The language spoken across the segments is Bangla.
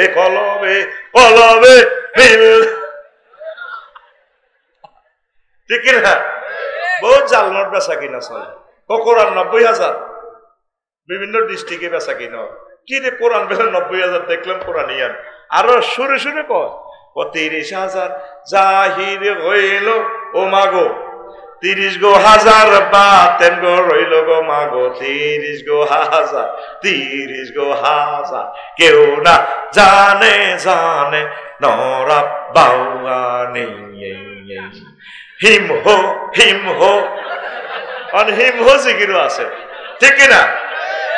এ কলবে কলবে মিল, ঠিক না? বহুত জাল নোট বেচা কিনা চলে। কোরআন 90,000 বিভিন্ন ডিস্ট্রিক্টে বেচা কিনা। কি রে কোরআন বেচা 90,000 দেখলাম কোরআন ইয়ান। আরো সুরে সুরে কয় 30,000 জাহির হইল ও মাগো, 30 গো হাজার বাতেন গো রইল গো মাগো, 30 গো হাজার, 30 গো হাজার, কেউ না জানে জানে নরা বাউয়ানি। হিম হো হিম হো, অন হিম হো জিকিরও আছে, ঠিক না?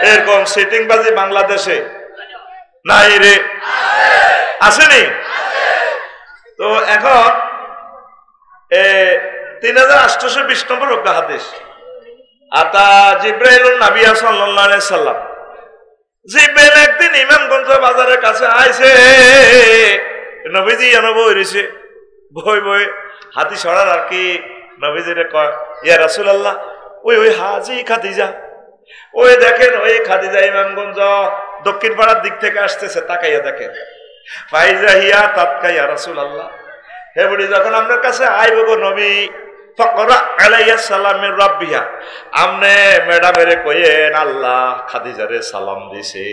এরকম সিটিং বাজি বাংলাদেশে নাই রে, আসেনি? তো এখন 3820 নম্বর হাদিস, আতা জিব্রাইলুন নবী সাল্লাল্লাহু আলাইহি সাল্লাম, জিব্রাইল একদিন ইমামগঞ্জ বাজারের কাছে আইছে, নবীজি এনে বই রইছে, বই বই হাতি ছড়ার আর কি। নবীজিরে কয়, ইয়া রাসূলুল্লাহ, ওই হাজি খাদিজা, ওই দেখেন ওই খাদিজা ইমামগঞ্জ দক্ষিণ পাড়ার দিক থেকে আসতেছে, তাকাইয়া দেখেন। ফাইজা হিয়া তাতকা ইয়া রাসূলুল্লাহ, হে বুড়ি যখন আপনার কাছে আইব গো নবী, ফাকরা আলাইয়া সালামের রাব্বিহা, আমনে ম্যাডামেরে কইেন আল্লাহ খাদিজারে সালাম দিছে,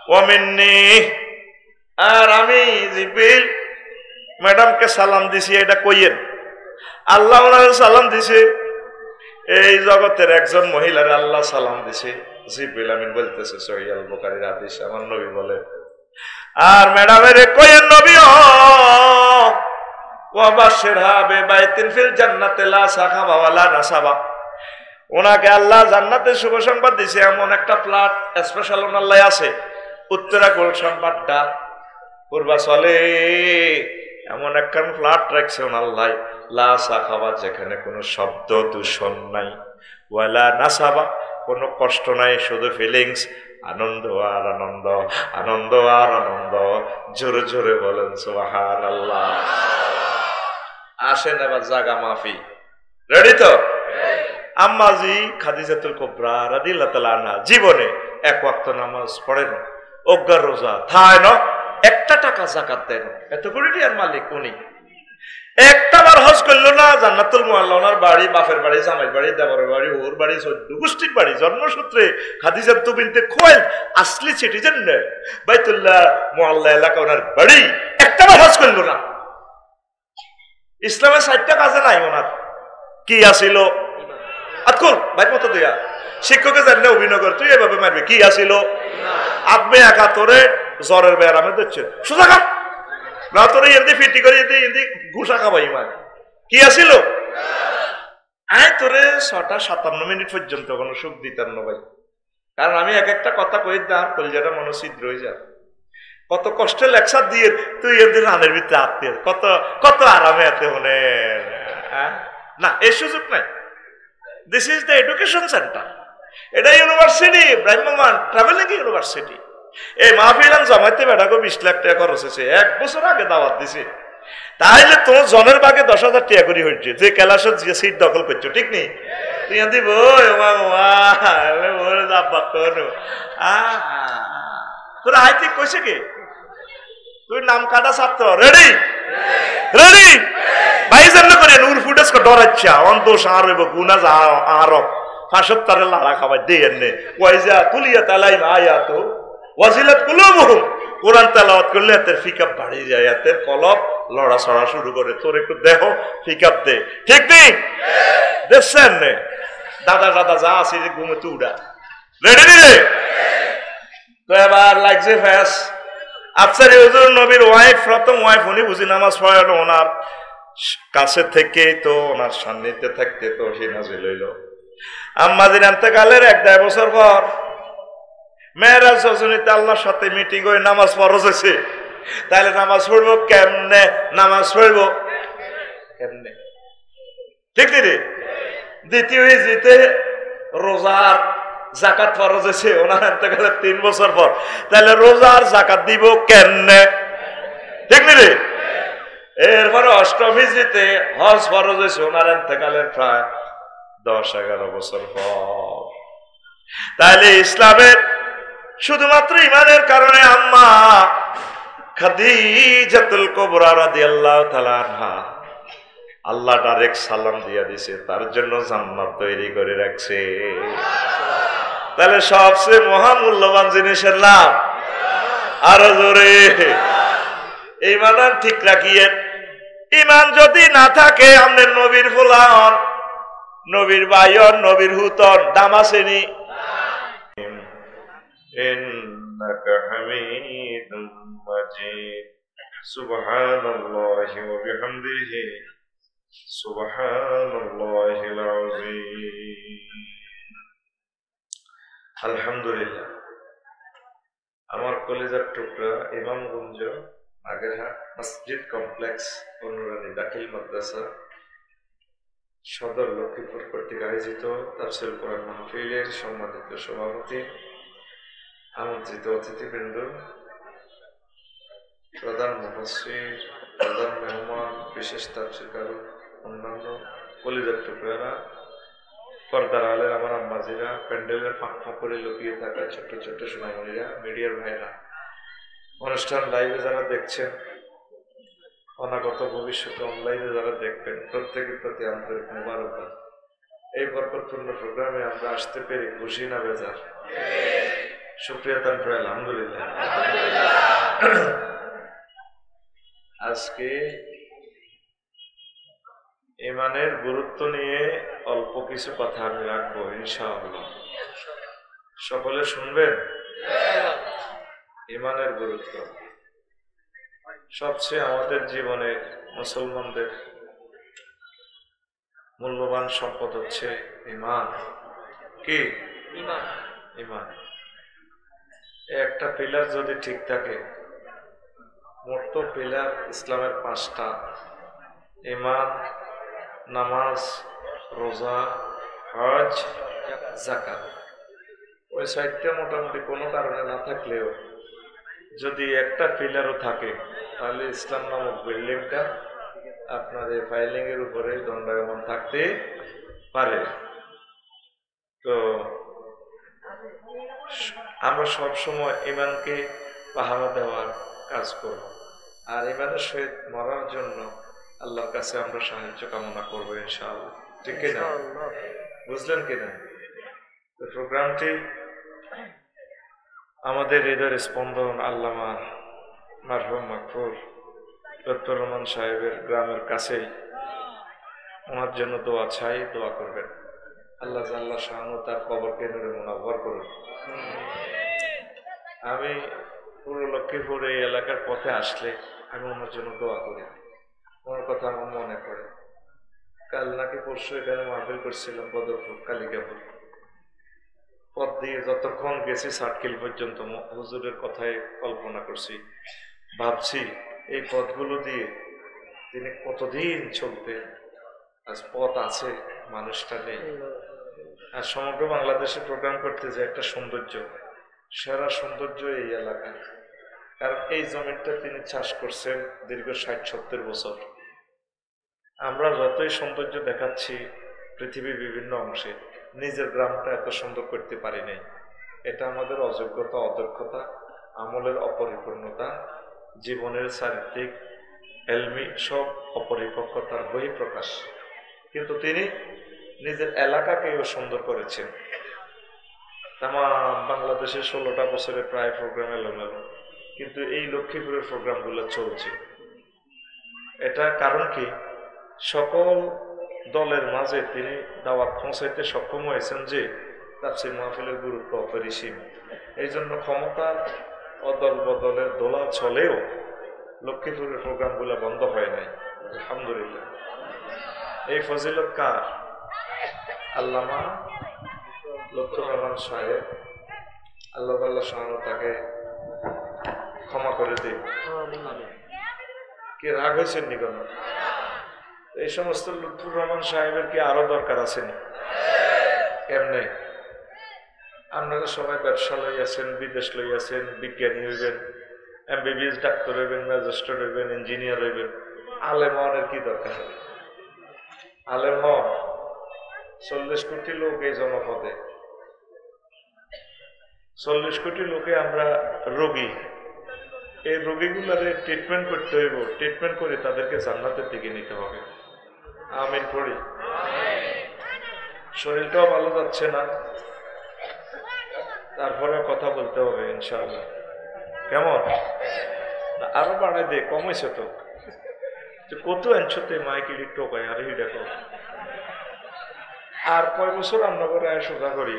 ওয়া মিন্নি, আর আমি জিবরিল ম্যাডামকে সালাম দিছি, এটা কইেন আল্লাহ ওনারে সালাম দিছে। এই জগতের একজন মহিলার আল্লাহ সালাম দিছে। জিবরিল আমিন বলতেছে, সহিহ আল বুখারীর হাদিস, আমার নবী বলে, আর ম্যাডামের কইেন নবী ওয়া বাশিরহা বিবাইতিন ফিল জান্নাতি লা সাখাবা ওয়ালা নাসাবা, ওনাকে আল্লাহ জান্নাতে শুভ সংবাদ দিছে, এমন একটা ফ্ল্যাট স্পেশাল ওনাল্লাই আছে, উত্তরা গুলশান বাড্ডা পূর্বাচলে, এমন একটা ফ্ল্যাট রাখছে ওনাল্লাই, লা সাখাবা, যেখানে কোনো শব্দ দূষণ নাই, ওয়ালা নাসাবা, কোনো কষ্ট নাই, শুধু ফিলিংস, আনন্দ আর আনন্দ, আনন্দ আর আনন্দ। জোরে জোরে বলেন সুবহানাল্লাহ। আসেন এবার জাগা মাফি, রেডি তো? আম্মাজি খাদিজাতুল কুবরা রাদিয়াল্লাহু তাআলা আনহা জীবনে এক ওয়াক্ত নামাজ পড়েন, অজ্ঞার রোজা থায় না, একটা টাকা যাকাত দেন, এত কোটি আর মালিক উনি। একটা বার হজ করলো না, জান্নাতুল মুআল্লা, ওনার বাড়ি, বাপের বাড়ি, জামাইর বাড়ি, দেবরের বাড়ি, ওর বাড়ি, 14 গোষ্ঠীর বাড়ি, জন্মসূত্রে খাদিজাতুল বিনতে খুয়াইল, আসলি সিটিজেন, বাইতুল্লাহ মুআল্লা এলাকা ওনার বাড়ি, একটা বার হজ করলো না। ইসলামের 60টা কাজে নাই ওনার, কি আসিল? আতকুল ভাই মতো দিয়া শিক্ষকের জানলে অভিনগর, তুই এভাবে মারবি, কি আসিল? আপনি একা তোরে জ্বরের ব্যারামে দিচ্ছে, সোজা কাম না, তোরে এমনি ফিটি করে এমনি ঘুষা খাবাই মানে, কি আসিল? আয় তোরে 6:57 পর্যন্ত কোনো সুখ দিতাম না ভাই, কারণ আমি এক একটা কথা কই দাঁড় কলজাটা মনোছিদ্র হয়ে যায়, কত কষ্টে লেকচার দিয়ে তুই এমনি রানের ভিতরে আত্মীয়, কত কত আরামে এতে মনে না, এই সুযোগ নাই। This is the education centre, এটা ইউনিভার্সিটি, ব্রাহ্মমান ট্রাভেলিং ইউনিভার্সিটি। এই মাহফিলাম জমাইতে বেটাকে 20 লাখ টাকা খরচ হয়েছে, 1 বছর আগে দাওয়াত দিছে, তাহলে তোমার জনের ভাগে 10,000 টাকা করে হচ্ছে, যে ক্যালাসের যে সিট দখল করছো, ঠিক নেই? তুই এমনি তোরা হাইতে কইছে কে? তুই নাম কাটা ছাত্র, রেডি রেডি ভাই, জানলে করে নূর ফুটেজ ডরাচ্ছা অন্তোষ আর হইব গুনা যা আর 75 লাড়া খাবার দিয়ে এনে ওয়াইজা তুলিয়া তালাইম আয়াত ওয়াজিলাত কুলুবুহুম, কোরআন তেলাওয়াত করলে এতের ফিকাপ বাড়ি যায়, এতের কলব লড়া ছড়া শুরু করে। তোর একটু দেহ ফিকাপ দে, ঠিক নেই? দেখছেন নে দাদা দাদা যা আছে ঘুমে তু উড়া, রেডি রে? তো এবার লাগছে ফ্যাস আফসারি হুজুর নবীর ওয়াইফ, প্রথম ওয়াইফ, উনি বুঝি নামাজ পড়ালো, ওনার কাছে থেকে তো ওনার সান্নিধ্যে থাকতে তো সে নাজিল হইল। আম্মাজির ইন্তেকালের 1-1.5 বছর পর মেরাজ রজনীতে আল্লাহর সাথে মিটিং হয়ে নামাজ ফরজ হয়েছে, তাহলে নামাজ পড়বো কেমনে? নামাজ পড়বো কেমনে, ঠিক রে? দ্বিতীয় হিজরিতে রোজার জাকাত ফরজ হয়েছে ওনার ইন্তেকালের 3 বছর পর, তাহলে রোজার জাকাত দিব কেমনে, ঠিক রে? এরপরে অষ্টম হিজরিতে হজ ফরজ হয়েছে ওনার ইন্তেকালের প্রায় 10-11 বছর পর। তাহলে ইসলামের শুধুমাত্র ইমানের কারণে আম্মা খাদিজাতুল কুবরা রাদিয়াল্লাহু তাআলা আনহা আল্লাহ ডাইরেক্ট সালাম দিয়া দিছে, তার জন্য জান্নাত তৈরি করে রাখছে। তাহলে সবচেয়ে মহামূল্যবান জিনিসের নাম আরো জোরে ঈমান ঠিক রাখিয়ে। ঈমান যদি না থাকে আপনি নবীর ফুলান, নবীর ভাইয়ন, নবীর হুতন, দাম আসেনি। ইন্নাকা হামিদুম মাজিদ সুবহানাল্লাহি ওয়া বিহামদিহি সুবহানাল্লাহিল আযীম। আলহামদুলিল্লাহ। আমার কলেজার টুকরা ইমামগঞ্জ আগেরহাট মসজিদ কমপ্লেক্স অনুরানী দাখিল মাদ্রাসা সদর লক্ষ্মীপুর কর্তৃক আয়োজিত তাফসীর কোরআন মাহফিলের সম্মানিত সভাপতি, আমন্ত্রিত অতিথিবৃন্দ, প্রধান মুফাসসির, প্রধান মেহমান, বিশেষ তাফসীরকারক, অন্যান্য কলেজার টুকরারা, পর্দার আলের আমার আম্মাজিরা, প্যান্ডেলের ফাঁক ফাঁক করে লুকিয়ে থাকা ছোট্ট ছোট্ট সোনামণিরা, মিডিয়ার ভাইরা, অনুষ্ঠান লাইভে যারা দেখছেন, অনাগত ভবিষ্যতে অনলাইনে যারা দেখবেন, প্রত্যেকের প্রতি আন্তরিক মোবারকবাদ। এই বরকতপূর্ণ প্রোগ্রামে আমরা আসতে পেরে খুশি না বেজার? শুকরিয়া তান করে আলহামদুলিল্লাহ। আজকে ঈমানের গুরুত্ব নিয়ে অল্প কিছু কথা আমি রাখবো ইনশাআল্লাহ। সকলে শুনবেন? ঈমানের গুরুত্ব সবচেয়ে আমাদের জীবনে মুসলমানদের মূল্যবান সম্পদ হচ্ছে ঈমান। কি? ঈমান। একটা পিলার যদি ঠিক থাকে, মোট তো পিলার ইসলামের 5টা: ঈমান, নামাজ, রোজা, হজ, যাকাত। ওই 6টা মোটামুটি কোনো কারণে না থাকলেও যদি একটা পিলারও থাকে, তাহলে ইসলাম নামক বিল্ডিংটা আপনার এই ফাইলিং এর উপরে দণ্ডায়মান থাকতে পারে। তো আমরা সবসময় ঈমানকে পাহারা দেওয়ার কাজ করব, আর ঈমানের সহিত মরার জন্য আল্লাহর কাছে আমরা সাহায্য কামনা করবো ইনশাআল্লাহ। ঠিক কিনা? বুঝলেন কিনা? প্রোগ্রামটি আমাদের হৃদয়ের স্পন্দন আল্লামা মারহুম মাগফুর লুৎফর রহমান সাহেবের গ্রামের কাছেই। ওনার জন্য দোয়া চাই, দোয়া করবেন। আল্লাহ জাল্লা শাআনহু তার কবরকে নূরে মুনাওয়ার করুন। আমি পুরো লক্ষ্মীপুর এই এলাকার পথে আসলে আমি ওনার জন্য দোয়া করি, ওনার কথা আমার মনে পড়ে। কাল নাকি পরশু এখানে মাহফিল করছিলাম বদরপুর কালিকাপুর। পথ দিয়ে যতক্ষণ গেছি সাটকিল পর্যন্ত হুজুরের কথাই কল্পনা করছি, ভাবছি এই পথগুলো দিয়ে তিনি কতদিন চলতেন। আজ পথ আছে, মানুষটা নেই। আর সমগ্র বাংলাদেশে প্রোগ্রাম করতে যে একটা সৌন্দর্য, সেরা সৌন্দর্য এই এলাকা। কারণ এই জমিটা তিনি চাষ করছেন দীর্ঘ 60-70 বছর। আমরা যতই সৌন্দর্য দেখাচ্ছি পৃথিবীর বিভিন্ন অংশে, নিজের গ্রামটা এত সুন্দর করতে পারি নাই। এটা আমাদের অযোগ্যতা, অদক্ষতা, আমলের অপরিপূর্ণতা, জীবনের চারিত্রিক এলমি সব অপরিপক্কতার বহিঃপ্রকাশ। কিন্তু তিনি নিজের এলাকাকেও সুন্দর করেছেন। তামাম বাংলাদেশের 16টা বছরে প্রায় প্রোগ্রাম এলোমেলো, কিন্তু এই লক্ষ্মীপুরের প্রোগ্রামগুলো চলছে। এটা কারণ কি? সকল দলের মাঝে তিনি দাওয়াত পৌঁছাইতে সক্ষম হয়েছেন যে তাফসীর মাহফিলের গুরুত্ব অপরিসীম। এই জন্য ক্ষমতার অদল বদলের দোলা চলেও লক্ষ্মীপুরের প্রোগ্রামগুলো বন্ধ হয় নাই, আলহামদুলিল্লাহ। এই ফজিলত কার? আল্লামা লুৎফর রহমান সাহেব, আল্লাহ শাআনহু তাকে ক্ষমা করে দিন। কি রাগ হয়েছেন নি কোনো? এই সমস্ত লুৎফর রহমান সাহেবের কি আরো দরকার আছে না? কেমনে? আপনারা সবাই ব্যবসা লইয়াছেন, বিদেশ লইয়াছেন, বিজ্ঞানী হইবেন, এমবিবিএস ডাক্তার হইবেন, ম্যাজিস্ট্রেট হইবেন, ইঞ্জিনিয়ার হইবেন। আলেম হওয়ার কি দরকার? আলেম হন। 40 কোটি লোক এই জনপদে, 40 কোটি লোকে আমরা রোগী। এই রোগীগুলারে ট্রিটমেন্ট করতে হইব, ট্রিটমেন্ট করে তাদেরকে জান্নাতের দিকে নিতে হবে। আমিন পড়ি। শরীরটাও ভালো যাচ্ছে না, তারপরে কথা বলতে হবে ইনশাআল্লাহ। কেমন আরো বাড়াই দে, কমেছে তো কত আনছতে মাইকে টোকায় আর দেখো। আর কয় বছর আমরা করে আয় সোজা করি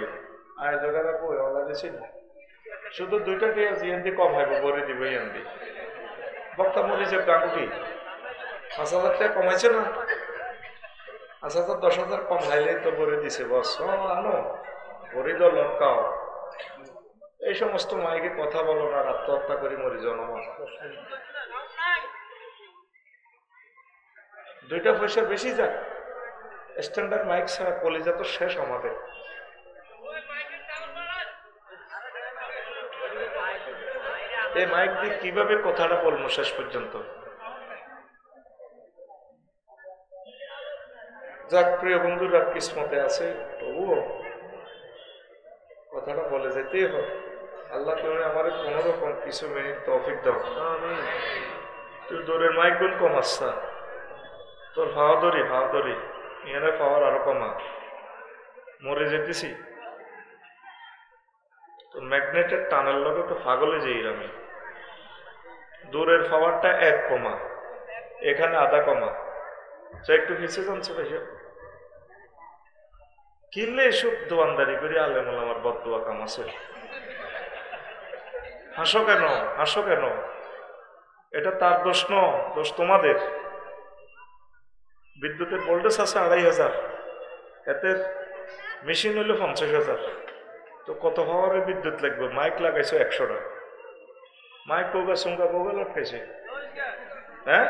আয় জায়গাটা কই ওলা দিছি না, শুধু দুইটা টিয়া জিএনদি কম হাইব বলে দিব ইয়ান্দি বক্তা মরিছে গাঙ্গুটি 5,000 টাকা কমাইছে না, 5,000 10,000 কম হাইলে তো বলে দিছে বস আনো বড়ি দল লটকাও। এই সমস্ত মাইকে কথা বলো না, আত্মহত্যা করে মরি জনমত। 2টা পয়সা বেশি যাক, স্ট্যান্ডার্ড মাইক ছাড়া কলিজা তো শেষ আমাদের। এই মাইক দিয়ে কিভাবে কথাটা বলবো শেষ পর্যন্ত? যাক প্রিয় বন্ধুরা, কিসমতে আছে তবুও কথাটা বলে যেতেই হবে। আল্লাহ তুমি আমার 15 রকম কিছু মিনিট তৌফিক দাও। তুই দৌড়ের মাইক গুণ কম আসছা, তোর ফাওয়াদরি এখানে পাওয়ার আরো কমা, মরে যেতেছি। তো ম্যাগনেটের টানেল লগে তো পাগলে যাই আমি। দূরের পাওয়ারটা 1 কমা, এখানে আধা কমা, একটু পিছিয়ে জানছে ভাইয়া কিনলে এসব দোয়ানদারি করে আলেমুল আমার বদুয়া কাম আছে। হাসো কেন? এটা তার দোষ ন, দোষ তোমাদের। বিদ্যুতের ভোল্টেজ আছে 2,500, এতে মেশিন হইলো 50,000, তো কত পাওয়ারের বিদ্যুৎ লাগবে? মাইক লাগাইছো 100টা, মাইক কোগা সুঙ্গা কোগা লটকাইছে। হ্যাঁ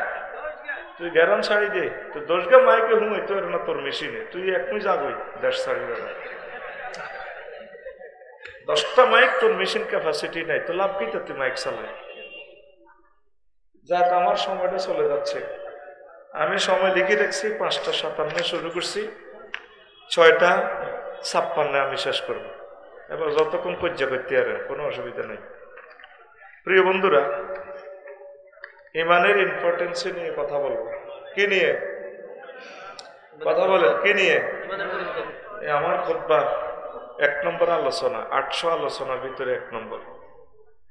তুই গ্যারাম ছাড়ি দে, তো 10 গা মাইকে হুঁই তোর না তোর মেশিনে, তুই একমই যাবই 10 ছাড়ি দেবে। 10টা মাইক তোর মেশিন ক্যাপাসিটি নাই, তো লাভ কি তুই মাইক চালাই? যাক আমার সময়টা চলে যাচ্ছে। আমি সময় লিখে রাখছি 5:57 শুরু করছি, 6:56 আমি শেষ করব। এবার যতক্ষণ কজ্জা করতে আর কোনো অসুবিধা নেই। প্রিয় বন্ধুরা, ইমানের ইম্পর্টেন্স নিয়ে কথা বলবো। কি নিয়ে কথা বলেন? কি নিয়ে? আমার খুতবার 1 নম্বর আলোচনা, 800 আলোচনার ভিতরে 1 নম্বর,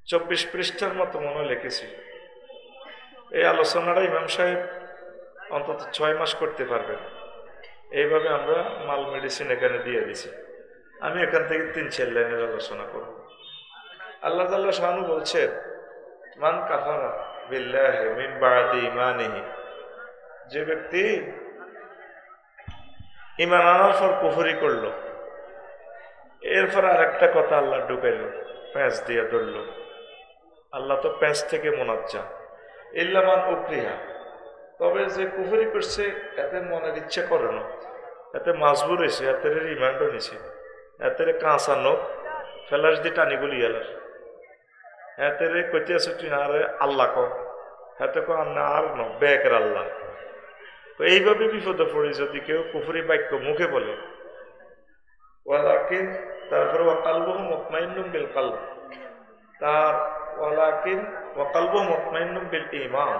24 পৃষ্ঠার মতো মনে লিখেছি। এই আলোচনাটা ইমাম সাহেব অন্তত 6 মাস করতে পারবেন। এইভাবে আমরা মাল মেডিসিন এখানে দিয়ে দিছি। আমি এখান থেকে 3-4 লাইনের আলোচনা করব। আল্লাহ তাআলা শানু বলছেন, মান কাফারা বিল্লাহি মিন বাদি ঈমানিহি, যে ব্যক্তি ঈমান আনার পর কুফরি করলো, এরপর আরেকটা কথা আল্লাহ ঢুকাইল, প্যাঁচ দিয়ে ধরল। আল্লাহ তো প্যাঁচ থেকে মুনাজ্জা, ইল্লা মান উকরিহা, তবে যে কুফরি করছে এতে মনের ইচ্ছা করে না, এতে মাজবুর হয়েছে, এতে রিমান্ডও নিছে, এতে কাঁচা নখ ফেলাস দিয়ে টানি গুলি এলার, এতে কইতে আছে তুই আরে আল্লাহ কো, হাতে কো না আর ন বেকের আল্লাহ। তো এইভাবে বিপদে পড়ে যদি কেউ কুফরি বাক্য মুখে বলে, ওয়ালাকিন, তারপরে ওয়াকালবুহু মুতমাইন্নুম বিল কলব, তার ওয়ালাকিন ওয়াকালবুহু মুতমাইন্নুম বিল ঈমান,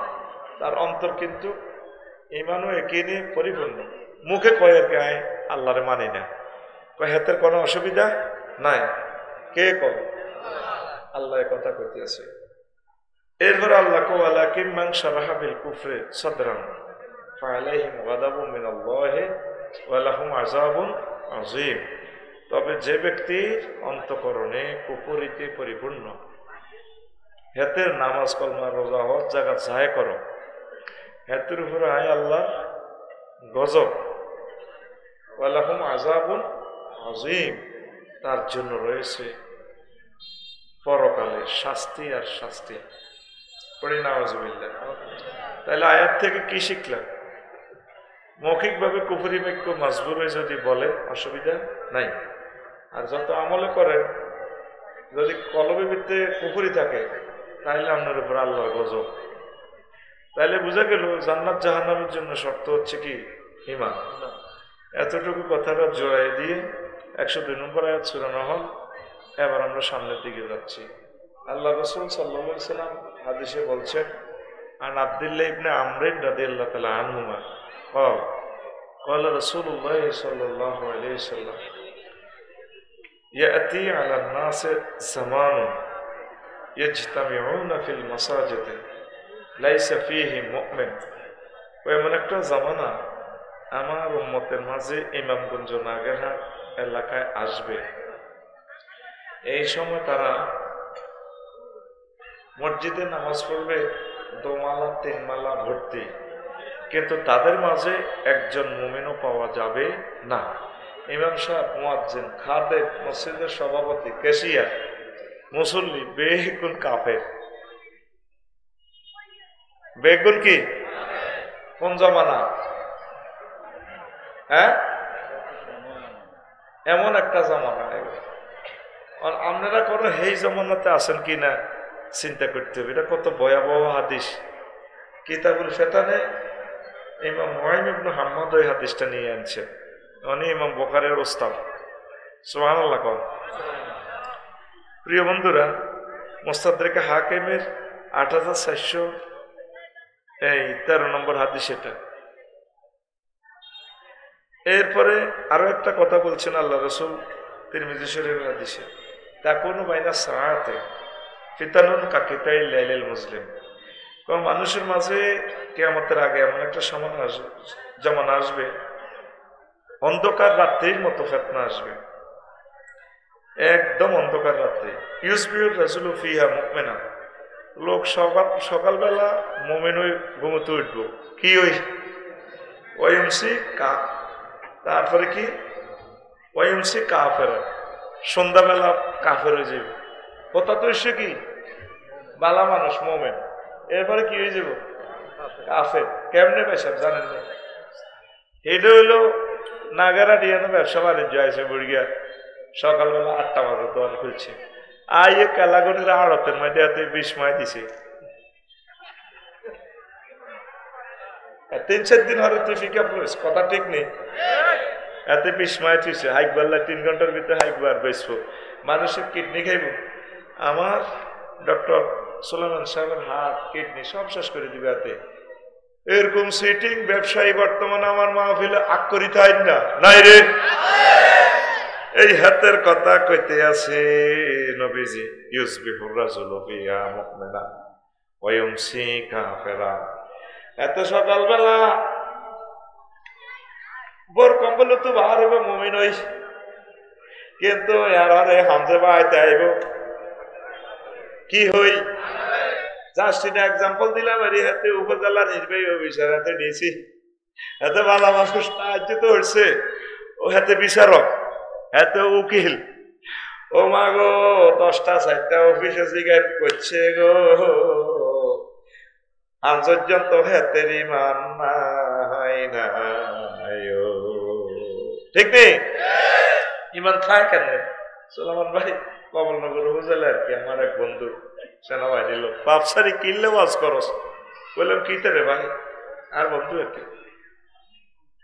তার অন্তর কিন্তু ঈমান ও ইয়াকিনে পরিপূর্ণ। মুখে কয় আর কি আয় আল্লাহরে মানি না, কয় হাতের কোনো অসুবিধা নাই, কে কয়? আল্লাহ কথা কইতে আছে। এরপর আল্লাহ কো ওয়ালাকিন মান শারাহা বিল কুফরি সাদরান ফাআলাইহিম গাদাবুম মিনাল্লাহি ওয়া লাহুম আযাবুন আযীম, তবে যে ব্যক্তির অন্তঃকরণে কুফরিতে পরিপূর্ণ, হেতের নামাজ কলমা রোজা হজ জায়গা যায় করো, হেতের উপরে আয় আল্লাহ গজব, ওয়া লাহুম আযাবুন আযীম, তার জন্য রয়েছে পরকালে শাস্তি আর শাস্তি। পড়ি নাউযুবিল্লাহ। তাহলে আয়াত থেকে কি শিখলাম? মৌখিকভাবে কুফরি বাক্য মাজবুর হয়ে যদি বলে অসুবিধা নাই, আর যত আমলে করেন যদি কলবে ভিত্তে কুফরি থাকে তাহলে আপনার উপর আল্লাহর গজব। তাইলে বোঝা গেল জান্নাত জাহান্নামের জন্য শর্ত হচ্ছে কি? ঈমান। এতটুকু কথাটা জোড়াই দিয়ে 102 নম্বর আয়াত সূরা নহল। এবার আমরা সামনের দিকে যাচ্ছি। আল্লাহ রাসূল সাল্লাল্লাহু আলাইহি ওয়াসাল্লাম হাদিসে বলছেন, আন আব্দুল্লাহ ইবনে আমর রাদিয়াল্লাহু তাআলা আনহুমা قال قال رسول الله صلى الله عليه وسلم يأتي على الناس زمان يجتمعون في المساجد ليس فيه مؤمن। এমন একটা জামানা আমার উম্মতের মাঝে ইমামগঞ্জ নাগেরহাট এলাকায় আসবে, এই সময় তারা মসজিদে নামাজ পড়বে দোমালা তিনমালা ভর্তি, কিন্তু তাদের মাঝে একজন মুমিনও পাওয়া যাবে না। ইমাম সাহেব, মুয়াজ্জিন, খাদেম, মসজিদের সভাপতি, ক্যাশিয়ার, মুসল্লি বেগুন কাফের। বেগুন কি কোন জমানা? হ্যাঁ, এমন একটা জমানা। আপনারা কোনো এই জমানাতে আছেন কি না চিন্তা করতে হবে। এটা কত ভয়াবহ হাদিস। কিতাবুল ফিতানে ইমাম মুআইন ইবনে হাম্মাদ এই হাদিসটা নিয়ে আনছে। উনি ইমাম বুখারীর ওস্তাদ। সুবহানাল্লাহ। প্রিয় বন্ধুরা, মুস্তাদরাক হাকিমের 8413 নম্বর হাদিস এটা। এরপরে আরো একটা কথা বলছেন আল্লাহ রাসূল তিরমিজি শরীফের হাদিসে, তাকুনু বাইনা সাআতে ফিতানুন কাকিতাইল লাইলিল মুসলিম। কারণ মানুষের মাঝে কিয়ামতের আগে এমন একটা জামানা আসবে, অন্ধকার রাত্রির মতো ফিতনা আসবে, একদম অন্ধকার রাত্রি। ইউসবিউর রাসূলু ফিহা মুমিনা, লোক সকালবেলা মুমিন হয়ে ঘুমোতে উঠবো, কি ওই ওয়ায়ুমসি কা, তারপরে কি ওয়ায়ুমসি কাফের, সন্ধ্যাবেলা কাফের হয়ে যাবে। কথা তো এসে কি বালা মানুষ মুমিন, এরপরে কি হয়ে যাব কাফের। কেমনে পেশাব জানেন না? এটা হইলো নাগারা ডিয়ানো ব্যবসা বাণিজ্য আছে বুড়িয়া, সকালবেলা 8টা বাজে দোকান খুলছে, আইয়ে কালাগনের আড়তের মধ্যে এত 20 মাই দিছে। 3-4 দিন হরে তুই ফিকা পড়িস, কথা ঠিক নেই। এত 20 মাই থুইছে, হাইক বাল্লা 3 ঘন্টার ভিতরে হাইকবার বেসবো, মানুষের কিডনি খাইব। আমার ডক্টর সুলাইমান সাহেবের হার্ট কিডনি সব শেষ করে দিবে হাতে। এরকম সিটিং ব্যবসায়ী বর্তমানে আমার মাহফিলে আকরিত হয় না, নাই রে। এই হাতের কথা কইতে আছে নবীজি, ইউসবিহুর রাজুলু ফিহা মুমিনা ওয়া ইউমসি কাফিরা। এত সকালবেলা বোর কম্বল তো বাহার হবে মুমিন হই, কিন্তু এরারে হামজে বাইতে আইব কি হই। জাস্ট এটা এক্সাম্পল দিলাম। এর হাতে উপজেলা নির্বাহী অফিসার, হাতে ডিসি, হাতে ভালো মানুষ সাহায্য তো হচ্ছে, ও হাতে বিচারক, হাতে উকিল। ও মা গো, 10টা 4টা অফিসে জিজ্ঞাস করছে গো, আন্তর্যন্ত হাতের ইমান নাই নাই, ঠিক নেই? ইমান খায় কেন? সুলাইমান ভাই কমলনগর উপজেলা আর কি, আমার এক বন্ধু সেনাবাহিনীর লোক, বাপসারি কিনলে ওয়াজ করস। বললাম কিতে রে ভাই? আর বন্ধু আর কি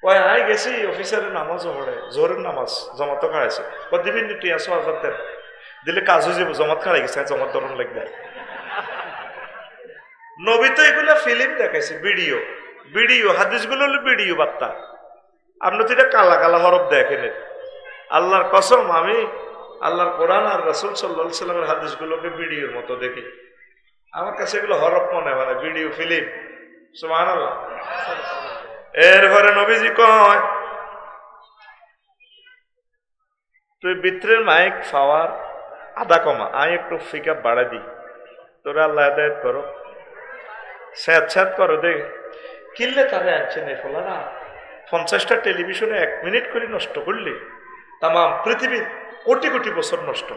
কয়, আই গেছি অফিসারের নামাজও পড়ে, জোরের নামাজ জমাত খাড়াইছে, দিবেন নি 300,000 দেন, দিলে কাজ হয়ে যাবো। জমাত খাড়াই গেছে, জমাত ধরন লাগবে। নবী তো এগুলো ফিল্ম দেখাইছে, ভিডিও ভিডিও হাদিসগুলো হলো ভিডিও বার্তা। আপনি তো এটা কালা কালা হরফ দেখেন। আল্লাহর কসম, আমি আল্লাহর কোরআন আর রাসূল সাল্লাল্লাহু আলাইহি ওয়াসাল্লামের হাদিসগুলোকে ভিডিওর মতো দেখি। আমার কাছে এগুলো হরফ মনে হয় না, ভিডিও ফিল্ম। সুবহানাল্লাহ। এরপরে নবীজি কয়, তুই ভিতরের মাইক পাওয়ার আধা কমা, আমি একটু ফিকা বাড়া দিই, তোরা আল্লাহ হেদায়েত করো, স্যাঁত স্যাঁত করো। দেখ কিনলে তারে আনছে নেই ফলা না, 50টা টেলিভিশনে 1 মিনিট করে নষ্ট করলে তাম পৃথিবীর কোটি কোটি বছর নষ্ট।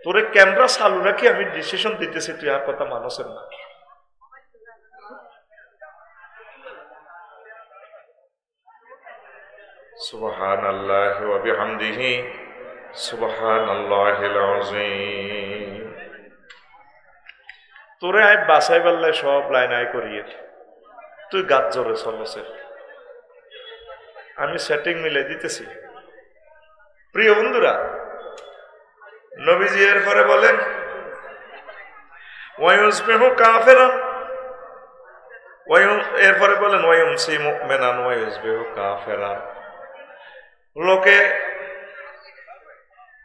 তোরে ক্যামেরা চালু রাখি আমি ডিসিশন দিতেছি, তুই আর কথা মানুষের না। সুবহানাল্লাহি ওয়া বিহামদিহি সুবহানাল্লাহিল আযীম। তোরে আই বাসাই বললে সব লাইন আই করিয়ে, তুই গাছ জোরে চলছে, আমি সেটিং মিলে দিতেছি। প্রিয় বন্ধুরা, নবীজি এর পরে বলেন, ওয়ায়ুসবিহু কাফিরান, এরপরে বলেন ওয়ায়ুমসি মুমিনান ওয়ায়ুসবিহু কাফিরান। লোকে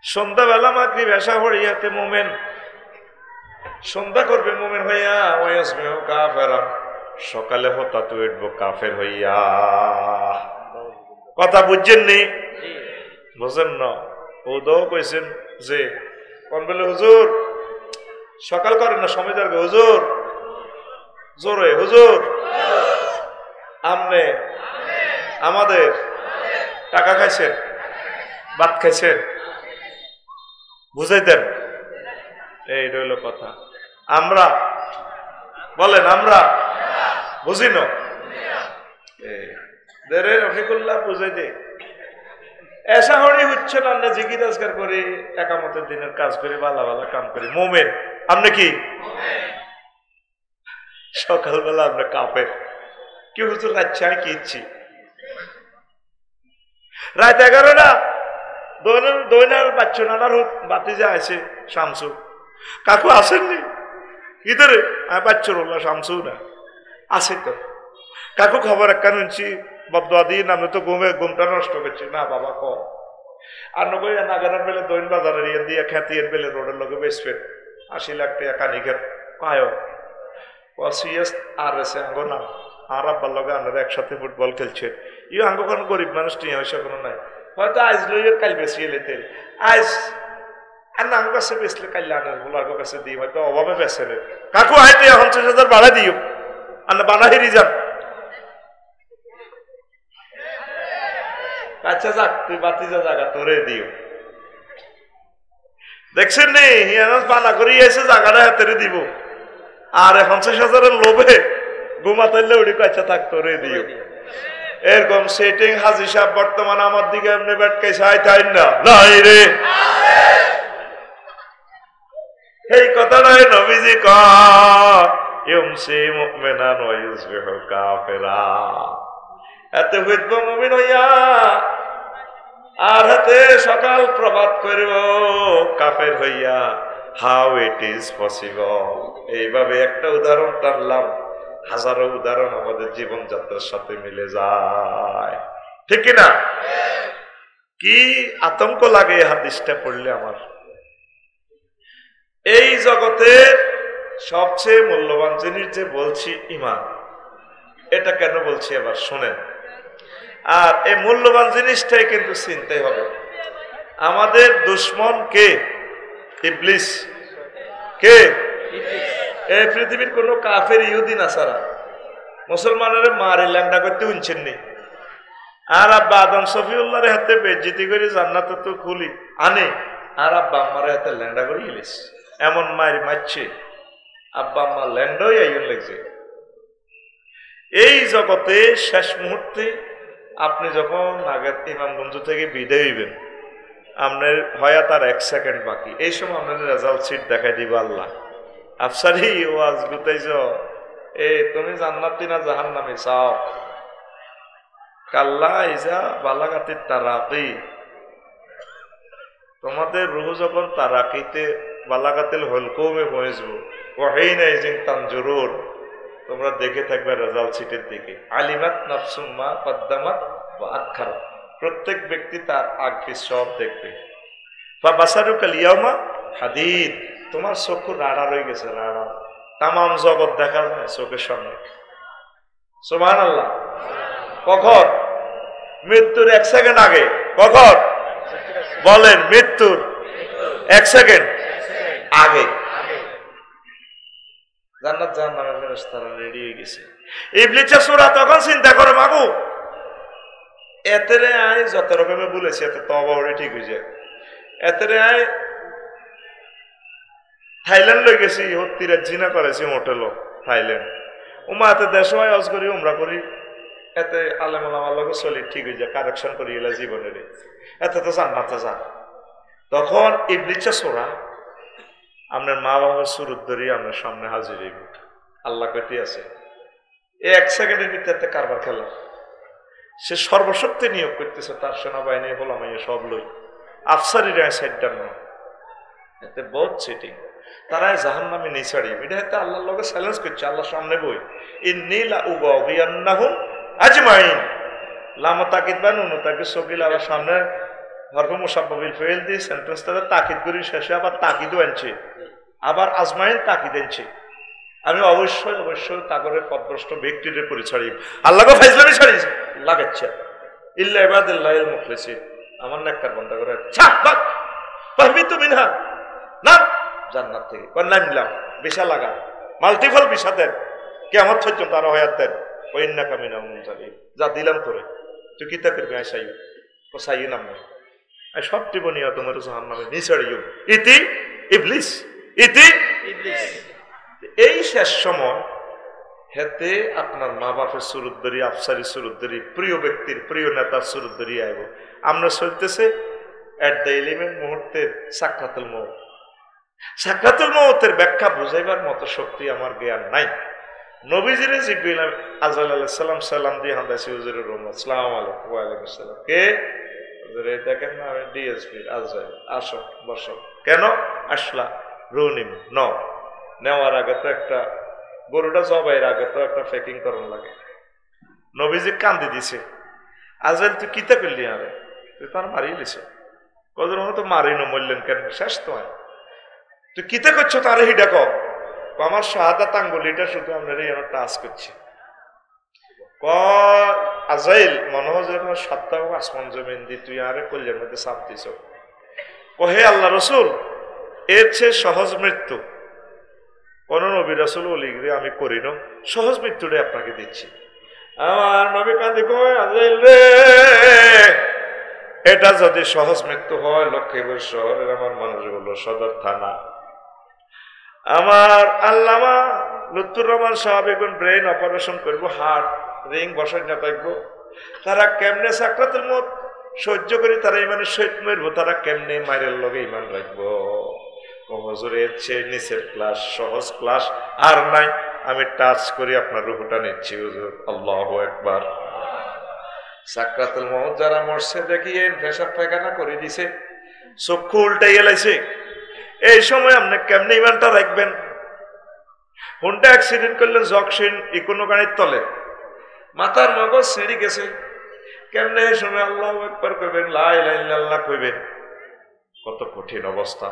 সন্ধ্যাবেলা মাগরিব এশা হইয়াতে মুমিন, সন্ধ্যা করবে মুমিন হইয়া, ওয়ায়ুসবিহু কাফিরান, সকালে হঠাৎ উঠবো কাফের হইয়া। কথা বুঝছেন নি? বুঝেন না? ওদও কইছেন যে কোন বলে হুজুর সকাল করেন না, সময় যাবে হুজুর, জোরে হুজুর আমনে আমাদের টাকা খাইছেন, ভাত খাইছেন, বুঝাই দেন। এই রইল কথা। আমরা বলেন আমরা বুঝি না, রফিকুল্লাহ বুঝাই দে। এসা হরি হচ্ছে না, আমরা জিকির আজকার করি, একামতের দিনের কাজ করি, ভালো ভালো কাম করি। মোমেন আপনি কি? সকালবেলা আমরা কাপের কি হুজুর রাচ্ছি, আমি কি ইচ্ছি রাত 11টা দৈনার বাচ্চা নানার বাতি যা আছে শামসু কাকু আসেননি ইধারে, আমি বাচ্চার বললাম শামসু না আসে তো কাকু খবর একটা শুনছি বদয়া দিন, আমি তো ঘুমটা নষ্ট করছি না বাবা কম। আর নকই নাগারার বেলে দৈন বাজারের ইয়ে দিয়ে খ্যাতি এর বেলে রোডের লোকে বেসবেন 80 লাখ টাকা কানিকের কায় সিএস আর এসে আঙ্গ না আর আব্বার লগে আপনারা একসাথে ফুটবল খেলছে। ই আঙ্গ কোনো গরিব মানুষ টিয়া হয়েছে কোনো নাই, হয়তো আজ লইয়ের কাল বেশি এলেতে আজ আর না আঙ্গ কাছে বেসলে কাল আনার বলো আঙ্গ কাছে দিই, হয়তো অভাবে বেসে নে কাকু হয়তো 50,000 বাড়া দিও আর না বানা হেরি যান। আচ্ছা যাক তুই বাতি যা জায়গা তোরে দিও, দেখছেন নি বানা করি এসে জায়গাটা হাতে দিব, আর 50,000 লোভে ঘুমাতাইলে উড়ি কাছে থাক তোরে দিও। এরকম সেটিং হাজি সাহেব বর্তমান আমার দিকে এমনি বেটকাইছে তাই না নাই রে, এই কথাটাই নবীজি কয় ইউমসি মুমিনান ওয়া ইউসবিহু কাফিরা। এতে হইব মুমিন হইয়া আর হাতে সকাল প্রভাত করিব কাফের হইয়া। How it is possible? এইভাবে একটা উদাহরণ টানলাম, হাজারো উদাহরণ আমাদের জীবনযাত্রার সাথে মিলে যায়, ঠিক কিনা? কি আতঙ্ক লাগে এই হাদিসটা পড়লে আমার। এই জগতের সবচেয়ে মূল্যবান জিনিস যে বলছি ঈমান, এটা কেন বলছি এবার শোনেন। আর এই মূল্যবান জিনিসটাই কিন্তু চিনতে হবে। আমাদের দুশ্মন কে? ইবলিস। কে? এই পৃথিবীর কোন কাফের ইহুদি নাসারা মুসলমানের মারে ল্যাংডা করতে উনছেন নি। আর আব্বা আদম শফিউল্লাহর হাতে বেজ্জিতি করে জান্নাত তো খুলি আনে, আর আব্বা আম্মার হাতে ল্যাংডা করে ইলিস এমন মারি মারছে, আব্বা আম্মা ল্যাংডাই আইন লাগছে। এই জগতে শেষ মুহূর্তে আপনি যখন আগের ইমামগঞ্জ থেকে বিদায় হইবেন, আপনার হয় তার 1 সেকেন্ড বাকি, এই সময় আপনাদের রেজাল্ট সিট দেখাই দিব আল্লাহ। আফসারি ওয়াজ গুতাইছ, তুমি জান্নাতি না জাহান্নামে চাও? কাল্লা ইজা বালাগাতির তারাকি, তোমাদের রুহ যখন তারাকিতে বালাগাতিল হলকমে পৌঁছবো, ওয়াহিনা ইজিন তানজুরুন, তোমরা দেখে থাকবে রেজাল্ট সিটের দিকে। আলিমাত নাফসুম মা কদ্দামাত ওয়া আখারাত, প্রত্যেক ব্যক্তি তার আগে সব দেখবে। বা বাসারুকাল ইয়াউমা হাদিদ, তোমার চক্ষু রাড়া রয়ে গেছে, রাড়া, তামাম জগৎ দেখা যায় চোখের সামনে। সুবহানাল্লাহ। কখন? মৃত্যুর 1 সেকেন্ড আগে। কখন বলেন? মৃত্যুর 1 সেকেন্ড আগে। জান্নাত জাহান্নামের ফেরেশতারা রেডি হয়ে গেছে। ইবলিসের সূরা তখন চিন্তা করে, মাগো এতেরে আয় যত রকমের বলেছি, এতে তওবা হলে ঠিক হয়ে যায়। এতেরে আয় থাইল্যান্ড লই গেছি, হত্তিরা জিনা করেছি হোটেল থাইল্যান্ড, উমা এতে দেশে অজ করি উমরা করি, এতে আলেম ওলামার লগে চলি ঠিক হয়ে যায়, কারেকশন করি এলা জীবনের, এতে তো জান্নাতে যা। তখন ইবলিসের সূরা আপনার মা বাবার সুরত ধরি আপনার সামনে হাজির হইব। আল্লাহ কইতে আছে এই 1 সেকেন্ডের ভিতরে কারবার খেলা, সে সর্বশক্তি নিয়োগ করতেছে, তার সেনাবাহিনী গোলামাইয়া সব লই, আফসারিরা সাইডটা না, এতে বহুত সেটিং। তারা জাহান্নামে নেই ছাড়িয়ে, এটা হয়তো আল্লাহর লগে চ্যালেঞ্জ করছে, আল্লাহর সামনে বই ইন্নী লা উগাউবিয়ান্নাহুম আজমাইন। লামা তাকিদ বা নুন তাকিদ সকিল আল্লাহর সামনে হরফ মুসাব্বাবিল ফেল দিয়ে সেন্টেন্সটা তাকিদ করি, শেষে আবার তাকিদও আনছে, আবার আজমাইন তাকিদ আনছে। আমি অবশ্যই অবশ্যই তাগরের পথভ্রষ্ট ব্যক্তিদের করে ছাড়ি, আল্লাহকে ফাইজলামি ছাড়ি লাগাচ্ছে ইল্লা ইবাদাল্লাহিল মুখলিসিন। আমার নেককার বান্দা করে ছাক বাক পারবি তুমি না না জান্নাত থেকে কোন নাম নিলাম বিশা লাগা মাল্টিপল বিশা দেন কিয়ামত পর্যন্ত আরো হায়াত দেন। ওই ইন্নাকা মিনাল মুনজালিন, যা দিলাম তোরে তুই কিতা করবি আইসাই ও সাইয়ে নাম না আই সব জীবনীয় তোমার জাহান্নামে নিছাড়িও ইতি ইবলিস ইতি ইবলিস। এই শেষ সময় হেতে আপনার মা বাপের সুরুত ধরি, আফসারি সুরুত ধরি, প্রিয় ব্যক্তির প্রিয় নেতার সুরুত ধরি আইব। আমরা চলতেছে এট দ্য এলিমেন্ট মুহূর্তের সাক্ষাতুল মউত। সাক্ষাতুল মউতের ব্যাখ্যা বুঝাইবার মতো শক্তি আমার জ্ঞান নাই। নবীজিরে জিবরিল আজরাইল আলাইহিস সালাম সালাম দিয়ে হামদাসি হুজুরের রুম আসসালামু আলাইকুম। ওয়া আলাইকুম আসসালাম। কে? হুজুরে দেখেন না আমি ডিএসপি আজরাইল, আসো বসো। কেন আসলা? রুনিম ন নেওয়ার আগে তো একটা গরুটা জবাইয়ের আগে তো একটা ফেকিং করন লাগে। নবীজি কান্দি দিছে, আজরাইল তুই কিতা করলি? আরে তুই তো আর মারিয়ে লিছ। কজন তো মারিনো মরলেন কেন? শেষ তো তুই কিতা করছো তার হিডা ক আমার শাহাদাত আঙ্গুলিটা শুধু আপনার এই টাচ করছি। ক আজরাইল মনে হয় যেন সাতটা আসমান জমিন দি তুই আরে কল্যাণ মধ্যে চাপ দিছ। হে আল্লাহ রসুল, এর চেয়ে সহজ মৃত্যু কোন নবী রাসূল ওলিগিরি আমি করি না, সহজ মৃত্যুটাই আপনাকে দিচ্ছি। আমার নবী কান্দি কয় আজরাইল রে, এটা যদি সহজ মৃত্যু হয় লক্ষ্মীপুর শহরের আমার মানুষগুলো সদর থানা, আমার আল্লামা লুৎফুর রহমান সাহেব এখন ব্রেন অপারেশন করবো, হার্ট রিং বসাই না থাকবো, তারা কেমনে সাকরাতুল মউত সহ্য করি, তারা ইমানের সহিত মরবো, তারা কেমনে মায়ের লগে ইমান রাখবো? হুজুরের চেয়ে নিচের ক্লাস সহজ ক্লাস আর নাই, আমি টাচ করি আপনার রূহটা নিচ্ছি হুজুর। আল্লাহু আকবার। সাকরাতুল মউত যারা মরছে দেখিয়েন পেশাব পায়খানা করে দিছে, চক্ষু উল্টাই গেলাইছে, এই সময় আপনি কেমনে ইমানটা রাখবেন? কোনটা অ্যাক্সিডেন্ট করলেন জকশিন ইকোনো গাড়ির তলে, মাথার মগজ ছেড়ে গেছে, কেমনে এই সময় আল্লাহু আকবার কইবেন, লা ইলাহা ইল্লাল্লাহ কইবেন? কত কঠিন অবস্থা।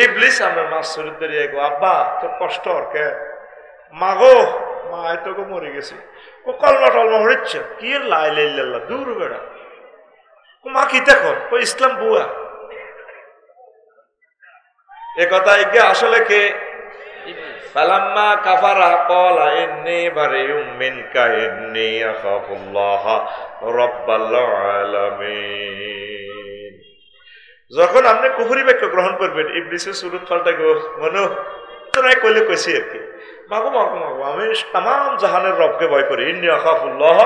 ইবলিস আমরা মাছ শরীর ধরিয়ে গো আব্বা তোর কষ্ট কে মাগো মা তোকে মরে গেছে, ও কলমা টলমা হচ্ছে কি লা ইলাহা ইল্লাল্লাহ দূর বেড়া, ও মা কি দেখো ও ইসলাম বুয়া। এ কথা আসলে কে? ফালাম্মা কাফারা ক্বালা ইন্নী বারিউম মিনকা ইন্নী আখাফুল্লাহ রাব্বাল আলামিন। যখন আপনি কুফরি বাক্য গ্রহণ করবেন ইবলিসের সুরত পাল্টা গো মনো তোরাই কইলে কইছি আর কি, মাগো মাগো মাগো আমি তামাম জাহানের রবকে ভয় করি, ইন্নী আখাফুল্লাহ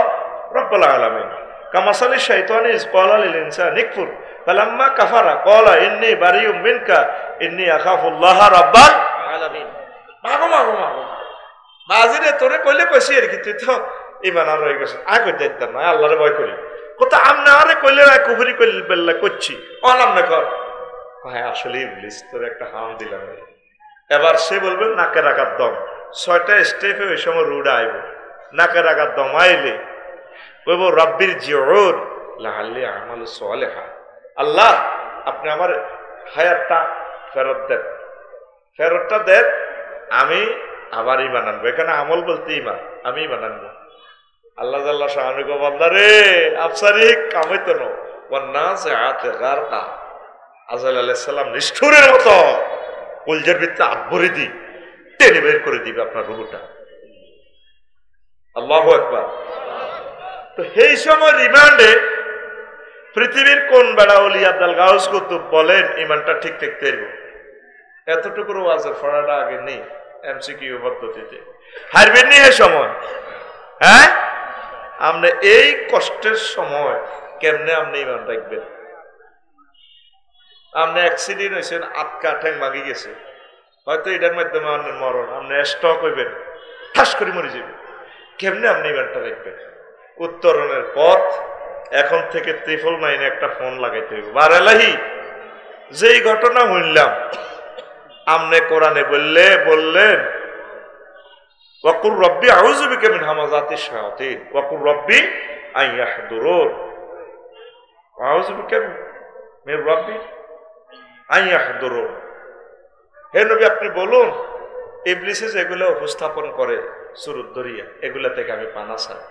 রাব্বাল আলামিন। কামাসালি শাইতানি ইজ ক্বালা লিল ইনসানি কফুর ফালাম্মা কাফারা ক্বালা ইন্নী বারিউম মিনকা ইন্নী আখাফুল্লাহ রাব্বাল আলামিন। মাগো মাগো মাগো বাজিরে তোরে কইলে কইছি আর কি, তুই তো ইমান আর রয়ে গেছে। আয় কইতে দিতাম না, আল্লাহরে ভয় করি। কোথা আমনে আরে কইলে না কুফরি কইলে বেল্লা করছি অনামনে কর। হ্যাঁ আসলে ইবলিস তোর একটা হাম দিলাম। এবার সে বলবে নাকে রাখার দম, 6টা স্টেপে ওই সময় রুড আইব, নাকে রাখার দম আইলে কইব রাব্বির জিউন লাআল্লি আমালু সালিহা, আল্লাহ আপনি আমার হায়াতটা ফেরত দেন, ফেরতটা দেন, আমি আবার ইমান আনবো। এখানে আমল বলতে ইমান, আমি ইমান আনবো। আল্লাহ জাল্লা শাহানু গো বান্দা রে আফসারি কামাইতো না ওয়ান্নাসিআতি গারকা। আজরাইল আলাইহিস সালাম নিষ্ঠুরের মতো কলজের ভিতরে আব্বরে দি টেনে বের করে দিবে আপনার রূহটা। আল্লাহু আকবার। তো এই সময় রিমান্ডে পৃথিবীর কোন বেড়া ওলি আব্দুল গাউস কুতুব বলেন ইমানটা ঠিক থাকতে হইব। এতটুকু ওয়াজের ফড়াটা আগে নেই এমসিকিউ পদ্ধতিতে হারবেন নি এই সময়। হ্যাঁ আপনি এই কষ্টের সময় কেমনে আপনি ইমান রাখবেন? আপনি অ্যাক্সিডেন্ট হয়েছেন, আটকা ঠ্যাং ভাঙি গেছে, হয়তো এটার মাধ্যমে আপনার মরণ, আপনি স্টক হইবেন, ঠাস করে মরে যাবেন, কেমনে আপনি ইমানটা রাখবেন? উত্তরণের পথ এখন থেকে 999 একটা ফোন লাগাইতে হইব। বারালাহি যেই ঘটনা হইলাম আমনে কোরআনে বললেন ওয়াকুর রব্বি আউযু বিকা মিন হামাযাতিশ শায়াতিন ওয়াকুর রব্বি আন ইয়াহদুরুন আউযু বিকা মিন রব্বি আন ইয়াহদুরুন। হে নবী আপনি বলুন ইবলিসে যেগুলো উপস্থাপন করে সুরুত দরিয়া এগুলা থেকে আমি পানা চাই।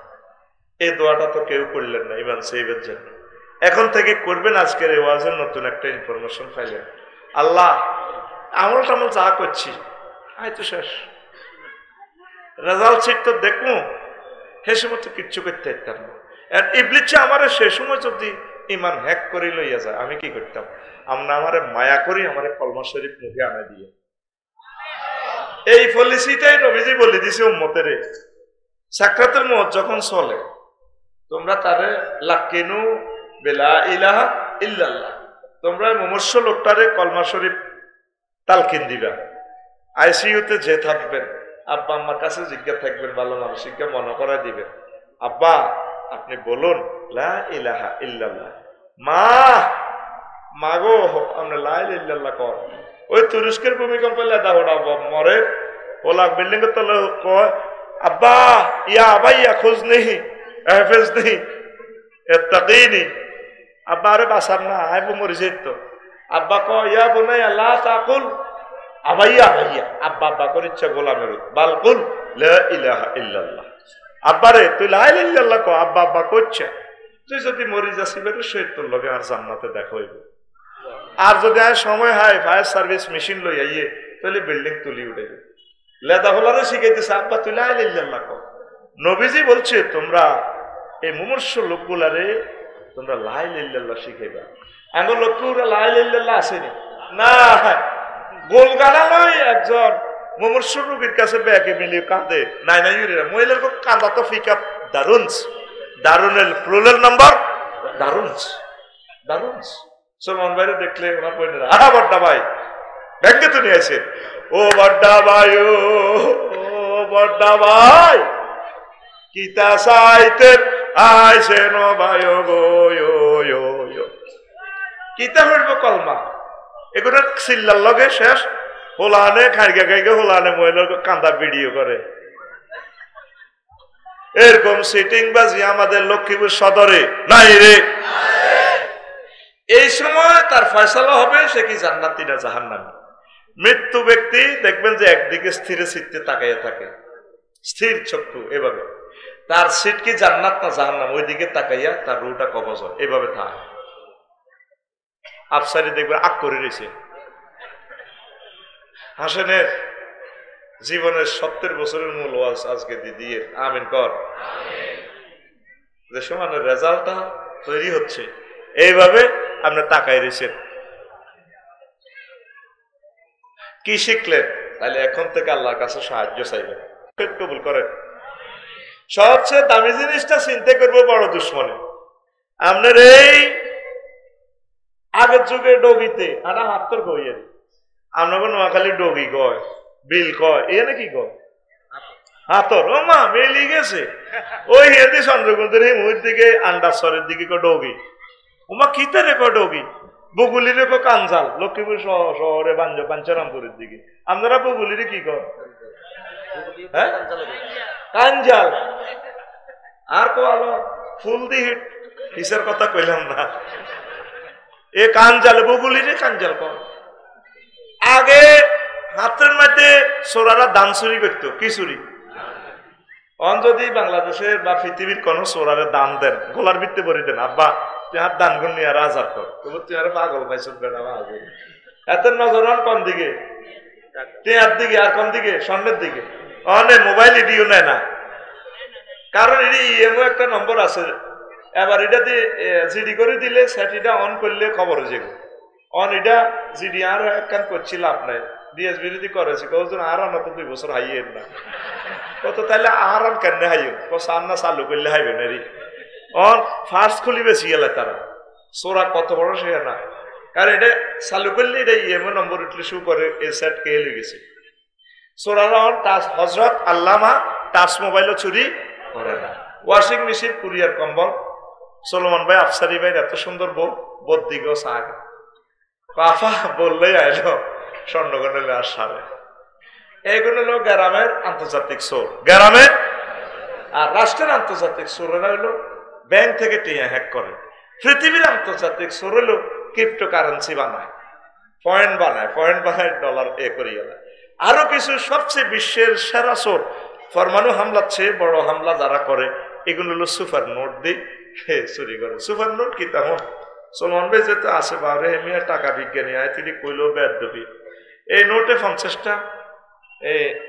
এই দোয়াটা তো কেউ করলেন না ইমান সাহেবের জন্য। এখন থেকে করবেন। আজকের এই ওয়াজের নতুন একটা ইনফরমেশন পাইলেন। আল্লাহ আমল টামল যা করছি আয় তো শেষ, রেজাল্ট শিট তো দেখবো, সে সময় তো কিচ্ছু করতে পারতাম না। ইবলিসে আমার সে সময় যদি ইমান হ্যাক করে লইয়া যায় আমি কি করতাম? আমরা আমারে মায়া করি আমারে কলমা শরীফ মুখে আনা দিয়ে। এই পলিসিটাই নবীজি বলে দিছে উম্মতের। সাকরাতুল মউত যখন চলে তোমরা তারে লাকিনু বিলা ইলাহা ইল্লাল্লাহ, তোমরা মুমূর্ষ লোকটারে কলমা শরীফ তালকিন দিবা। আইসিইউতে যে থাকবেন আব্বা আম্মার কাছে জিজ্ঞাসা থাকবেন, ভালো মানসিককে মনে করায় দিবেন, আব্বা আপনি বলুন লা ইলাহা ইল্লাল্লাহ। মা গো আমরা লা ইলাহা ইল্লাল্লাহ কর। ওই তুরস্কের ভূমিকম্প লেদা ওটা মরে ওলা বিল্ডিং এর তলে কয় আব্বা ইয়া আবাইয়া খোঁজ নেই হেফেজ নেই এত্তাকিনি। আব্বা আরে বাসার না আইব মরে যেত। আব্বা কয় ইয়া বুনাইয়া লা তাকুল আবাইয়া আবাইয়া। আব্বা আব্বা করে ইচ্ছা গোলামের বালকুল লা ইলাহা ইল্লাল্লাহ। আব্বারে তুই লা ইলাহা ইল্লাল্লাহ কয়। আব্বা আব্বা করছে তুই যদি মরি যাসি বেরে শহীদ তোর লগে আর জান্নাতে দেখা হইব। আর যদি আর সময় হয় ফায়ার সার্ভিস মেশিন লই আইয়ে তাহলে বিল্ডিং তুলি উঠে লেদা হলারে শিখাইতেছে আব্বা তুই লা ইলাহা ইল্লাল্লাহ কও। নবীজি বলছে তোমরা এই মুমূর্ষ লোকগুলারে তোমরা লা ইলাহা ইল্লাল্লাহ শিখাইবা। এমন লোকগুলা লা ইলাহা ইল্লাল্লাহ আসেনি না, গোলগালা নয় একজন মুমূর্ষ রোগীর কাছে ব্যাগে মিলিয়ে কাঁদে নাই নাই মহিলার কাঁদা তো ফিকাপ দারুনস দারুনের প্লুরাল নাম্বার দারুনস দারুনস। সলমান ভাইরে দেখলে ওনার বোনেরা আহা বড্ডা ভাই ব্যাংকে তো নিয়ে আসে ও বড্ডা ভাই ও বড্ডা ভাই কিতা সাইতে আইছে নো ভাই ও গো ও কিতা হইব কলমা এগুলো সিল্লার লগে শেষ হোলানে খাইগে খাইগে হোলানে মহিলার কান্দা ভিডিও করে। এরকম সিটিং বাজি আমাদের লক্ষ্মীপুর সদরে নাই রে। এই সময় তার ফয়সালা হবে সে কি জান্নাতি না জাহান্নামী। মৃত্যু ব্যক্তি দেখবেন যে একদিকে স্থির চিত্তে তাকাইয়া থাকে, স্থির চক্ষু এভাবে, তার সিট কি জান্নাত না জাহান্নাম ওইদিকে তাকাইয়া তার রুটা কবজ হয় এভাবে থাকে। আফসারি দেখবেন আগ করে রয়েছে। হাসেনের জীবনের 70 বছরের মূল ওয়াজ আজকে দিয়ে আমিন কর। যে সময় রেজাল্টটা তৈরি হচ্ছে এইভাবে আপনি তাকাই রয়েছেন। কি শিখলেন? তাহলে এখন থেকে আল্লাহর কাছে সাহায্য চাইবেন, কবুল করেন। সবচেয়ে দামি জিনিসটা চিন্তা করবো বড় দুশ্মনে। আপনার এই আগের যুগে ডগিতে আনা হাত্তর কইয়ের আপনাকে নোয়াখালী ডগি কয় বিল কয় এ নাকি কয় হাতর। ও মা মেলি গেছে ওই হেদি চন্দ্রকুন্দের এই মুহির দিকে আন্ডারসরের দিকে কয় ডগি। ওমা খিতে রে কয় ডগি। বগুলিরে কয় কাঞ্জাল। লক্ষ্মীপুর শহরে পাঞ্চরামপুরের দিকে আপনারা বগুলিরে কি কয়? হ্যাঁ কাঞ্জাল। আর কো ফুল দি হিট হিসের কথা কইলাম না। এ কাঞ্জাল বগুলিরে কাঞ্জাল কয়। আগে হাতের মধ্যে চোরারা দান চুরি করতো। কি চুরি? অন যদি বাংলাদেশের বা পৃথিবীর কোন চোরারে দান দেন গোলার ভিত্তি ভরি দেন আব্বা তুই হাত দান গুণ নিয়ে হাজার কর তুই আর পাগল পাইছ বেড়া এত নজর কোন দিকে? টিয়ার দিকে আর কোন দিকে? স্বর্ণের দিকে। অনে মোবাইল ইডিও নেয় না, কারণ এটি ইএমও একটা নম্বর আছে। এবার এটা দিয়ে জিডি করে দিলে সেটিটা অন করলে খবর যেগুলো অন এটা জিডি আর একখান করছি লাভ নাই। ডিএস বিরোধী করেছে কজন আর অন্য 2 বছর হাইয়েন না কত তাহলে আর কেন হাইও সার না চালু করলে হাইবে না রে। অন ফার্স্ট খুলি বেশি গেলে তারা সোরা কত বড় সে না, কারণ এটা চালু করলে এটা ইএমও নম্বর উঠলে শু করে এ সেট কে হয়ে গেছে। সোরারা অন টাচ হজরত আল্লামা টাচ মোবাইলও চুরি করে না। ওয়াশিং মেশিন কুরিয়ার কম্বল সলমান ভাই আফসারি ভাই এত সুন্দর বউ বোধ দিকেও সাগ কাফা বললেই আইলো স্বর্ণগণ হলো আর সারে। এইগুলো হলো গ্রামের আন্তর্জাতিক চোর, গ্রামের। আর রাষ্ট্রের আন্তর্জাতিক চোরেরা হলো ব্যাংক থেকে টিয়া হ্যাক করে। পৃথিবীর আন্তর্জাতিক চোর হলো ক্রিপ্টো কারেন্সি বানায়, পয়েন্ট বানায় ডলার করিয়ে দেয়। আরো কিছু সবচেয়ে বিশ্বের সেরা চোর, পরমাণু হামলার চেয়ে বড় হামলা যারা করে এগুলো হলো সুপার নোট দিয়ে চুরি করে। সুপার নোট কি তেমন সলমান ভাই যেতে আসে বারে হেমিয়া টাকা বিজ্ঞানী আয় তিনি কইলেও বেদবি। এই নোটে 50টা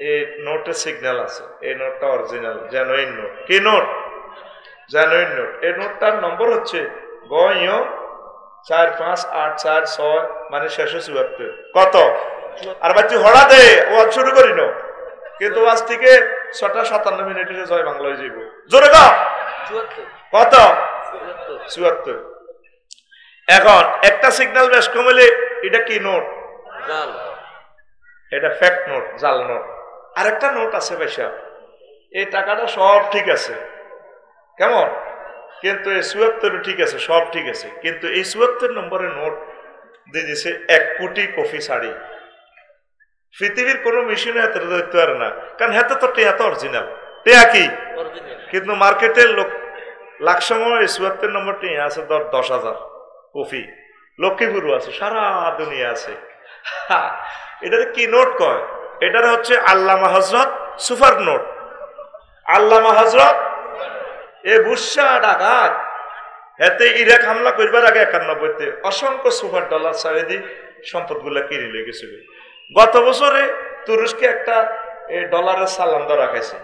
এই নোটে সিগন্যাল আছে। এই নোটটা অরিজিনাল জেনুইন নোট। কি নোট? Genuine note. এই নোটটার নম্বর হচ্ছে গয় 45846 মানে 674। কত? আর ভাই তুই হড়া দে ওয়াজ শুরু করি না, কিন্তু আজ থেকে 6:57 জয় বাংলায় যাইব। জোরে গা কত? 74। এখন একটা সিগন্যাল বেশ কমলে এটা কি নোট? এটা ফ্যাক্ট নোট, জাল নোট। আরেকটা নোট আছে পয়সা, এই টাকাটা সব ঠিক আছে, কেমন? কিন্তু এই 74 ঠিক আছে, সব ঠিক আছে, কিন্তু এই 74 নম্বরের নোট দিয়ে দিছে 1 কোটি কফি শাড়ি। পৃথিবীর কোন মেশিনে হাতে ধরতে পারে না, কারণ হাতে তো টেয়া তো অরিজিনাল, টেয়া কি, কিন্তু মার্কেটের লোক লাখ সময় 74 নম্বর টেয়া আছে 10,000 কফি। লক্ষ্মীপুর আছে, সারা দুনিয়া আছে। এটার কি নোট কয়? এটার হচ্ছে আল্লামা হযরত সুপার নোট। আল্লামা হযরত এ বুসা ডাকাত এতে ইরাক হামলা করবার আগে 91-তে অসংখ্য সুপার ডলার ছাড়ে দিয়ে সম্পদগুলা কিনে লয়ে গেছিল। গত বছরে তুরস্কে একটা ডলারের সালাম দেওয়া রাখাইছে,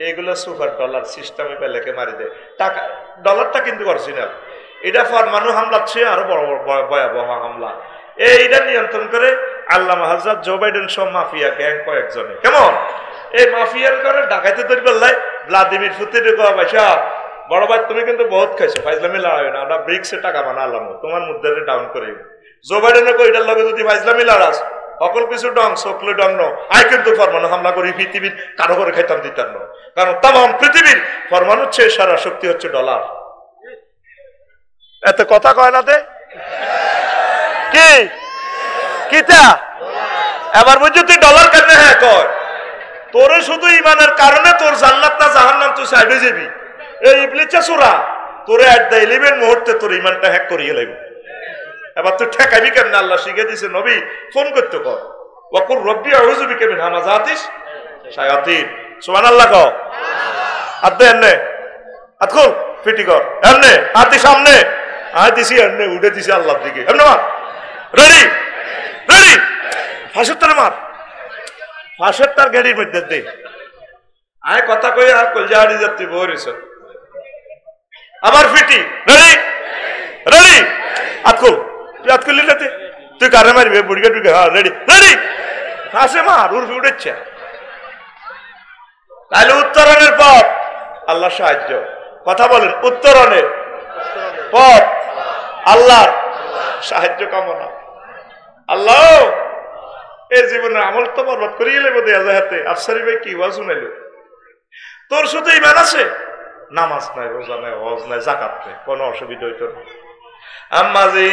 এইগুলো সুপার ডলার সিস্টেমে পেলেকে মারি দেয়। টাকা ডলারটা কিন্তু অরিজিনাল। এটা পরমাণু হামলার চেয়ে আরো বড় ভয়াবহ হামলা। এইটা নিয়ন্ত্রণ করে আল্লামা হযরত জো বাইডেন সব মাফিয়া গ্যাং কয়েকজনে। কেমন? এই মাফিয়ার করে ডাকাইতে ধরি বললাই ভ্লাদিমির পুতিন পয়সা বড় ভাই তুমি কিন্তু বহুত খাইছো, ফাইজলামি লড়াই না, আমরা ব্রিক্সে টাকা বানালাম তোমার মুদ্রা ডাউন করে। জো বাইডেন এটার লগে যদি ফাইজলামি লড়াস সকল কিছু ডং সকলে ডং ন আই কিন্তু পরমাণু হামলা করি পৃথিবীর কারো করে খাইতাম দিতাম না, কারণ তাম পৃথিবীর পরমাণুর চেয়ে সারা শক্তি হচ্ছে ডলার। এত কথা কয় না দে কি কিতা এবার বুঝছো তুই ডলার কেন? হ্যাঁ কয় তোরে শুধু ইমানের কারণে তোর জান্নাত না জাহান্নাম তুই সাইডে যাবি। এই ইবলিসা সূরা তোরে এট দ্য 11 মুহূর্তে তোর ইমানটা হ্যাক করিয়ে লাগবে। এবার তুই ঠেকাবি কেমন? আল্লাহ শিখে দিছে নবী ফোন করতে কর ওয়াকুর রব্বি আউযু বিকা মিন হামাযাতিস শায়াতিন। সুবহানাল্লাহ কও। আদে এনে আতকুল ফিটি কর এমনে হাতি সামনে আয় দিছি এমনে উঠে দিছি আল্লাহর দিকে এমনে মার। রেডি রেডি ফাঁসের তার মার, ফাঁসের তার গাড়ির মধ্যে দে। আয় কথা কই আর কলজা হাড়ি যাত্রী বহরিস আমার ফিটি। রেডি রেডি আতকুল তুই আতকুল লিলাতে তুই কারে মারবি বুড়িকে ঢুকে। হ্যাঁ রেডি রেডি ফাঁসে মার উর্ফি উঠেছে। তাহলে উত্তরণের পথ আল্লাহ সাহায্য। কথা বলেন উত্তরণের পথ আল্লাহর সাহায্য কামনা। আল্লাহ এই জীবনে আমল তো বরবাদ করিয়ে লেবো দেয়া যায় হাতে। আফসারি ভাই কি ওয়াজ শুনাইলো? তোর শুধু ইমান আছে, নামাজ নাই, রোজা নাই, হজ নাই, যাকাত নাই, কোনো অসুবিধা হইতো না। আম্মাজি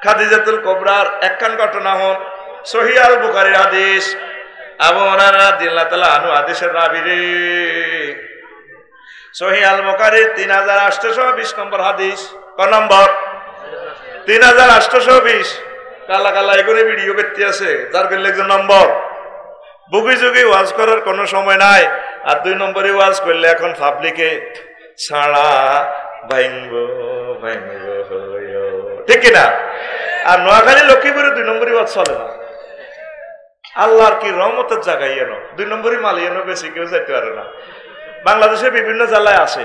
খাদিজাতুল কুবরার একখান ঘটনা হন সহিহ আল বুখারীর হাদিস। আবু হুরায়রা রাদিয়াল্লাহু তাআলা আনহু হাদিসের রাবী রে। সহিহ আল বুখারীর 3820 নম্বর হাদিস। ক নম্বর? 3820। কালা কালা এগুলো ভিডিও করতে আছে, যার করলে একজন নম্বর। বুকি যুগি ওয়াজ করার কোনো সময় নাই। আর 2 নম্বরে ওয়াজ করলে এখন পাবলিকে ছাড়া ভাইঙ্গ ভাইঙ্গ ঠিক কিনা? আর নোয়াখালী লক্ষ্মীপুরে 2 নম্বরে ওয়াজ চলে না। আল্লাহর কি রহমতের জায়গায় এনো 2 নম্বরই মাল এনো বেশি কেউ যাইতে পারে না। বাংলাদেশে বিভিন্ন জেলায় আছে।